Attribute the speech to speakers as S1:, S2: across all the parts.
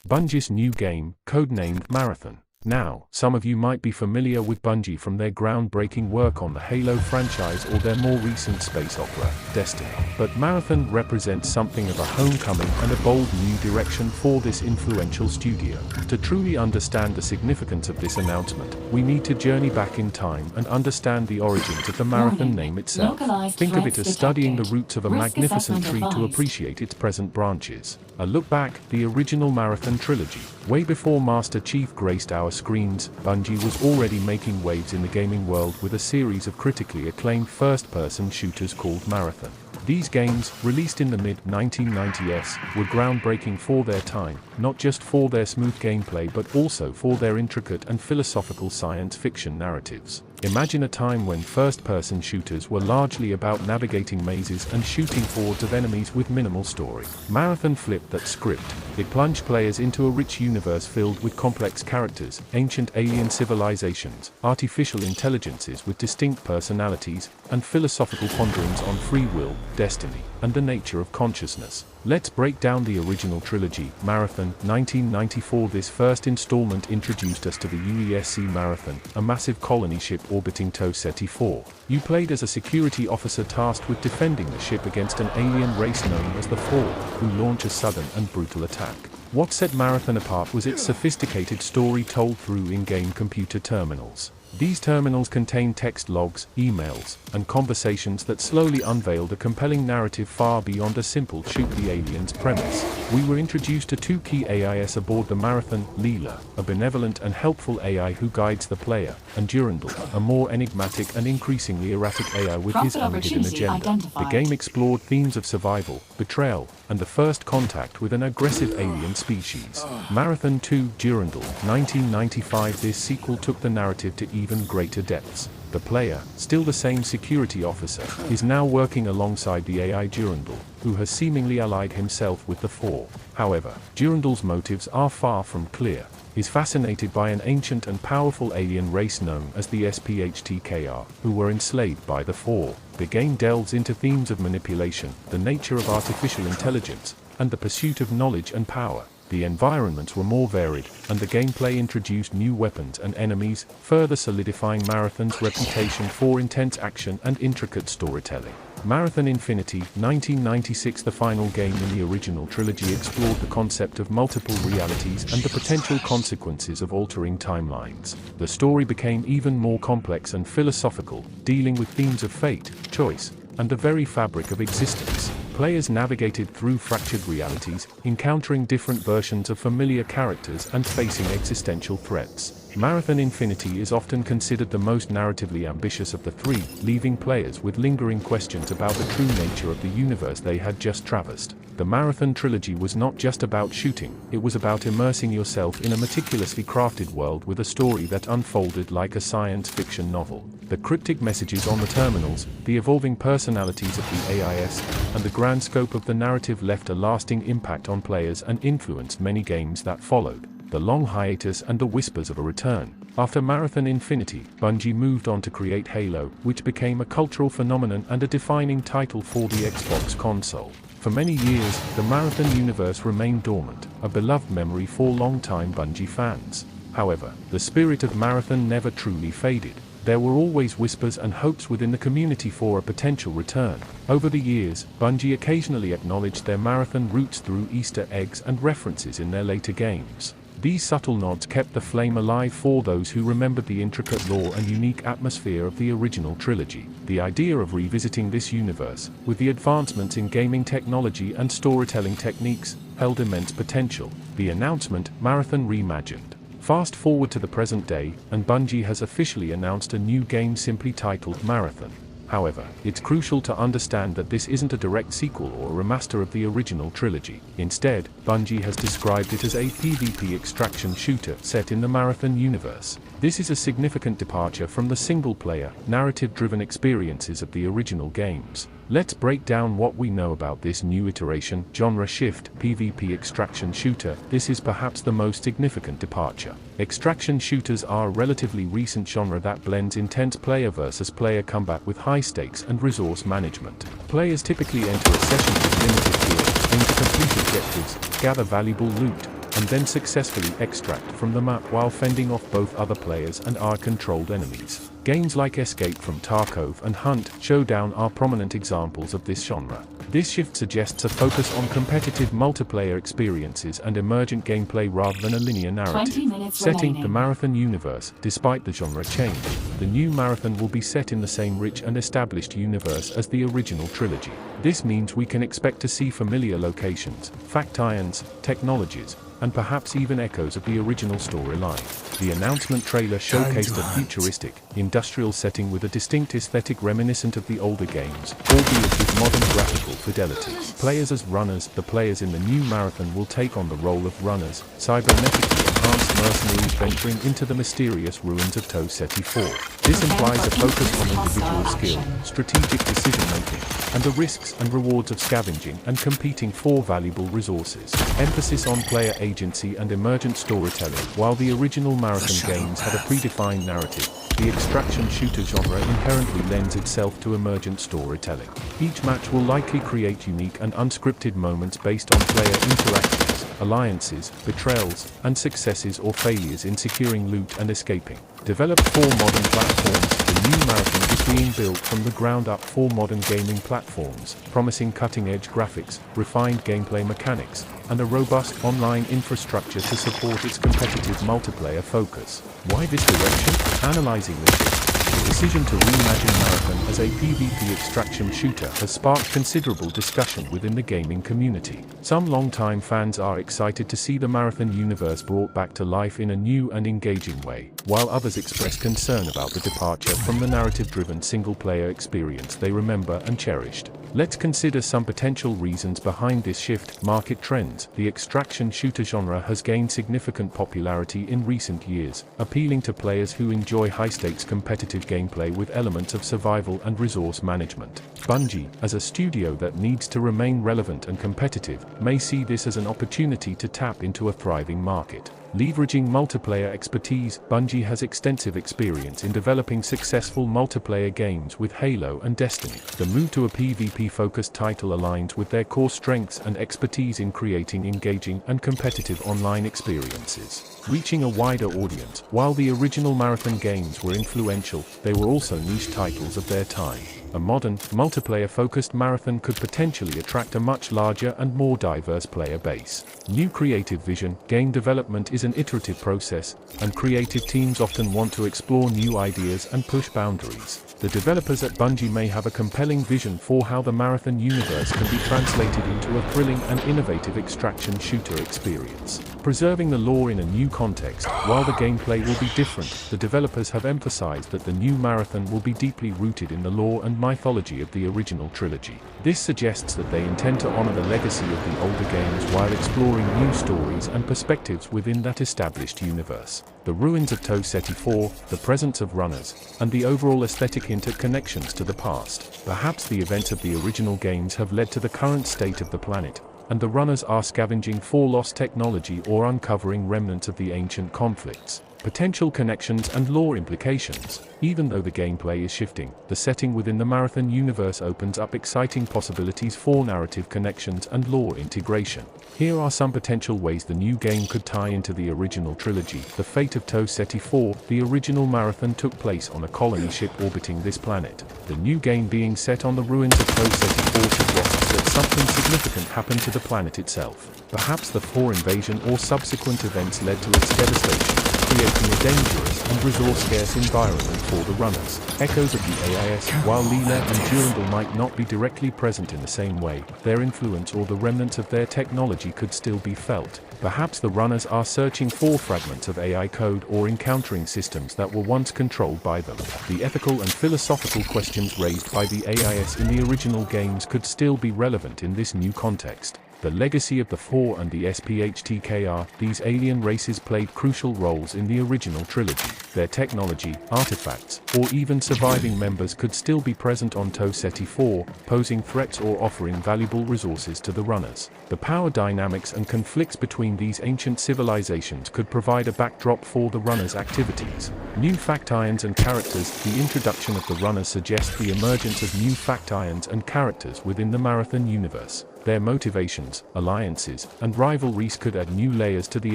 S1: Bungie's new game, codenamed Marathon. Now, some of you might be familiar with Bungie from their groundbreaking work on the Halo franchise or their more recent space opera, Destiny. But Marathon represents something of a homecoming and a bold new direction for this influential studio. To truly understand the significance of this announcement, we need to journey back in time and understand the origins of the Marathon name itself. Think of it as studying the roots of a magnificent tree to appreciate its present branches. A look back, the original Marathon trilogy. Way before Master Chief graced our screens, Bungie was already making waves in the gaming world with a series of critically acclaimed first-person shooters called Marathon. These games, released in the mid-1990s, were groundbreaking for their time, not just for their smooth gameplay but also for their intricate and philosophical science fiction narratives. Imagine a time when first-person shooters were largely about navigating mazes and shooting hordes of enemies with minimal story. Marathon flipped that script. It plunged players into a rich universe filled with complex characters, ancient alien civilizations, artificial intelligences with distinct personalities, and philosophical ponderings on free will, destiny, and the nature of consciousness. Let's break down the original trilogy, Marathon, 1994. This first installment introduced us to the UESC Marathon, a massive colony ship orbiting Toseti 4. You played as a security officer tasked with defending the ship against an alien race known as the Four, who launch a sudden and brutal attack. What set Marathon apart was its sophisticated story told through in-game computer terminals. These terminals contained text logs, emails, and conversations that slowly unveiled a compelling narrative far beyond a simple shoot the aliens premise. We were introduced to two key AIs aboard the Marathon, Leela, a benevolent and helpful AI who guides the player, and Durandal, a more enigmatic and increasingly erratic AI with his own hidden agenda. The game explored themes of survival, betrayal, and the first contact with an aggressive alien species. Marathon 2, Durandal, 1995. This sequel took the narrative to even greater depths. The player, still the same security officer, is now working alongside the AI Durandal, who has seemingly allied himself with the Four. However, Durandal's motives are far from clear. He's fascinated by an ancient and powerful alien race known as the SPHTKR, who were enslaved by the Four. The game delves into themes of manipulation, the nature of artificial intelligence, and the pursuit of knowledge and power. The environments were more varied, and the gameplay introduced new weapons and enemies, further solidifying Marathon's reputation for intense action and intricate storytelling. Marathon Infinity, 1996. The final game in the original trilogy explored the concept of multiple realities and the potential consequences of altering timelines. The story became even more complex and philosophical, dealing with themes of fate, choice, and the very fabric of existence. Players navigated through fractured realities, encountering different versions of familiar characters and facing existential threats. Marathon Infinity is often considered the most narratively ambitious of the three, leaving players with lingering questions about the true nature of the universe they had just traversed. The Marathon trilogy was not just about shooting, it was about immersing yourself in a meticulously crafted world with a story that unfolded like a science fiction novel. The cryptic messages on the terminals, the evolving personalities of the AIS, and the grand scope of the narrative left a lasting impact on players and influenced many games that followed. The long hiatus and the whispers of a return. After Marathon Infinity, Bungie moved on to create Halo, which became a cultural phenomenon and a defining title for the Xbox console. For many years, the Marathon universe remained dormant, a beloved memory for longtime Bungie fans. However, the spirit of Marathon never truly faded. There were always whispers and hopes within the community for a potential return. Over the years, Bungie occasionally acknowledged their Marathon roots through Easter eggs and references in their later games. These subtle nods kept the flame alive for those who remembered the intricate lore and unique atmosphere of the original trilogy. The idea of revisiting this universe, with the advancements in gaming technology and storytelling techniques, held immense potential. The announcement, Marathon Reimagined. Fast forward to the present day, and Bungie has officially announced a new game simply titled Marathon. However, it's crucial to understand that this isn't a direct sequel or a remaster of the original trilogy. Instead, Bungie has described it as a PvP extraction shooter set in the Marathon universe. This is a significant departure from the single-player, narrative-driven experiences of the original games. Let's break down what we know about this new iteration. Genre shift, PvP extraction shooter. This is perhaps the most significant departure. Extraction shooters are a relatively recent genre that blends intense player versus player combat with high stakes and resource management. Players typically enter a session with limited gear, aim to complete objectives, gather valuable loot, and then successfully extract from the map while fending off both other players and R-controlled enemies. Games like Escape from Tarkov and Hunt Showdown are prominent examples of this genre. This shift suggests a focus on competitive multiplayer experiences and emergent gameplay rather than a linear narrative. Setting the Marathon universe. Despite the genre change, the new Marathon will be set in the same rich and established universe as the original trilogy. This means we can expect to see familiar locations, factions, technologies, and perhaps even echoes of the original storyline. The announcement trailer showcased a futuristic, industrial setting with a distinct aesthetic reminiscent of the older games, albeit with modern graphical fidelity. Players as runners. The players in the new Marathon will take on the role of runners, cybernetically enhanced mercenaries venturing into the mysterious ruins of Toe Ceti 4. This implies a focus on individual skill, strategic decision-making, and the risks and rewards of scavenging and competing for valuable resources. Emphasis on player agency and emergent storytelling. While the original Marathon games had a predefined narrative, the extraction shooter genre inherently lends itself to emergent storytelling. Each match will likely create unique and unscripted moments based on player interactions, alliances, betrayals, and successes or failures in securing loot and escaping. Developed for modern platforms, the new Marathon is being built from the ground up for modern gaming platforms, promising cutting-edge graphics, refined gameplay mechanics, and a robust online infrastructure to support its competitive multiplayer focus. Why this direction? Analyzing the shift. The decision to reimagine Marathon as a PvP extraction shooter has sparked considerable discussion within the gaming community. Some longtime fans are excited to see the Marathon universe brought back to life in a new and engaging way, while others express concern about the departure from the narrative-driven single-player experience they remember and cherished. Let's consider some potential reasons behind this shift. Market trends. The extraction shooter genre has gained significant popularity in recent years, appealing to players who enjoy high-stakes competitive gameplay with elements of survival and resource management. Bungie, as a studio that needs to remain relevant and competitive, may see this as an opportunity to tap into a thriving market. Leveraging multiplayer expertise. Bungie has extensive experience in developing successful multiplayer games with Halo and Destiny. The move to a PvP-focused title aligns with their core strengths and expertise in creating engaging and competitive online experiences, reaching a wider audience. While the original Marathon games were influential, they were also niche titles of their time. A modern, multiplayer-focused Marathon could potentially attract a much larger and more diverse player base. New creative vision. Game development is an iterative process, and creative teams often want to explore new ideas and push boundaries. The developers at Bungie may have a compelling vision for how the Marathon universe can be translated into a thrilling and innovative extraction shooter experience. Preserving the lore in a new context. While the gameplay will be different, the developers have emphasized that the new Marathon will be deeply rooted in the lore and mythology of the original trilogy. This suggests that they intend to honor the legacy of the older games while exploring new stories and perspectives within that established universe. The ruins of Toe Ceti 4, the presence of runners, and the overall aesthetic interconnections to the past. Perhaps the events of the original games have led to the current state of the planet, and the runners are scavenging for lost technology or uncovering remnants of the ancient conflicts. Potential connections and lore implications. Even though the gameplay is shifting, the setting within the Marathon universe opens up exciting possibilities for narrative connections and lore integration. Here are some potential ways the new game could tie into the original trilogy. The fate of Toe Ceti 4. The original Marathon took place on a colony ship orbiting this planet. The new game being set on the ruins of Toe Ceti 4 suggests that something significant happened to the planet itself. Perhaps the 4 invasion or subsequent events led to its devastation, creating a dangerous and resource-scarce environment for the runners. Echoes of the AIS. While Leela and Durandal might not be directly present in the same way, their influence or the remnants of their technology could still be felt. Perhaps the runners are searching for fragments of AI code or encountering systems that were once controlled by them. The ethical and philosophical questions raised by the AIS in the original games could still be relevant in this new context. The legacy of the 4 and the SPHTKR. These alien races played crucial roles in the original trilogy. Their technology, artifacts, or even surviving members could still be present on Toe Ceti 4, posing threats or offering valuable resources to the runners. The power dynamics and conflicts between these ancient civilizations could provide a backdrop for the runners' activities. New factions and characters. The introduction of the runners suggests the emergence of new factions and characters within the Marathon universe. Their motivations, alliances, and rivalries could add new layers to the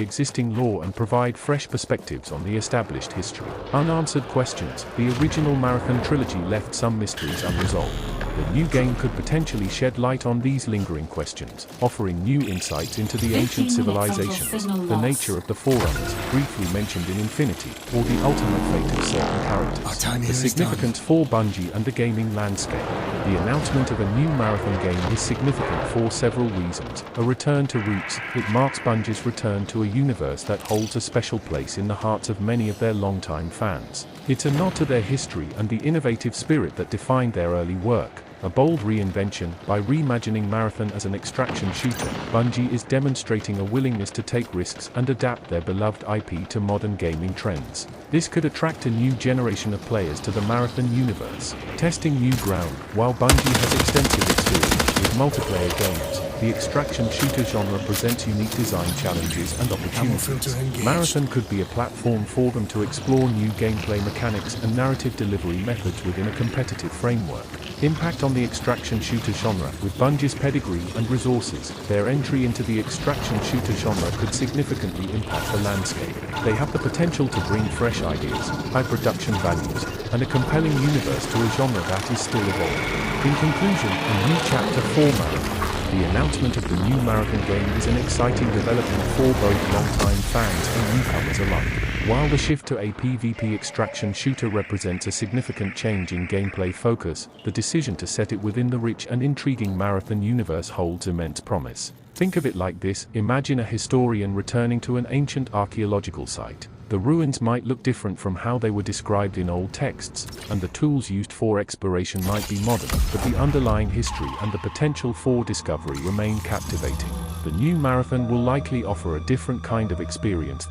S1: existing lore and provide fresh perspectives on the established history. Unanswered questions. The original Marathon trilogy left some mysteries unresolved. The new game could potentially shed light on these lingering questions, offering new insights into the ancient civilizations, the nature of the Forerunners, briefly mentioned in Infinity, or the ultimate fate of certain characters. The significance for Bungie and the gaming landscape. The announcement of a new Marathon game is significant for several reasons. A return to roots. It marks Bungie's return to a universe that holds a special place in the hearts of many of their longtime fans. It's a nod to their history and the innovative spirit that defined their early work. A bold reinvention. By reimagining Marathon as an extraction shooter, Bungie is demonstrating a willingness to take risks and adapt their beloved IP to modern gaming trends. This could attract a new generation of players to the Marathon universe. Testing new ground. While Bungie has extensive experience with multiplayer games, the extraction shooter genre presents unique design challenges and opportunities. Marathon could be a platform for them to explore new gameplay mechanics and narrative delivery methods within a competitive framework. Impact on the extraction shooter genre. With Bungie's pedigree and resources, their entry into the extraction shooter genre could significantly impact the landscape. They have the potential to bring fresh ideas, high production values, and a compelling universe to a genre that is still evolving. In conclusion, a new chapter for Marathon. The announcement of the new Marathon game is an exciting development for both longtime fans and newcomers alike. While the shift to a PvP extraction shooter represents a significant change in gameplay focus, the decision to set it within the rich and intriguing Marathon universe holds immense promise. Think of it like this: imagine a historian returning to an ancient archaeological site. The ruins might look different from how they were described in old texts, and the tools used for exploration might be modern, but the underlying history and the potential for discovery remain captivating. The new Marathon will likely offer a different kind of experience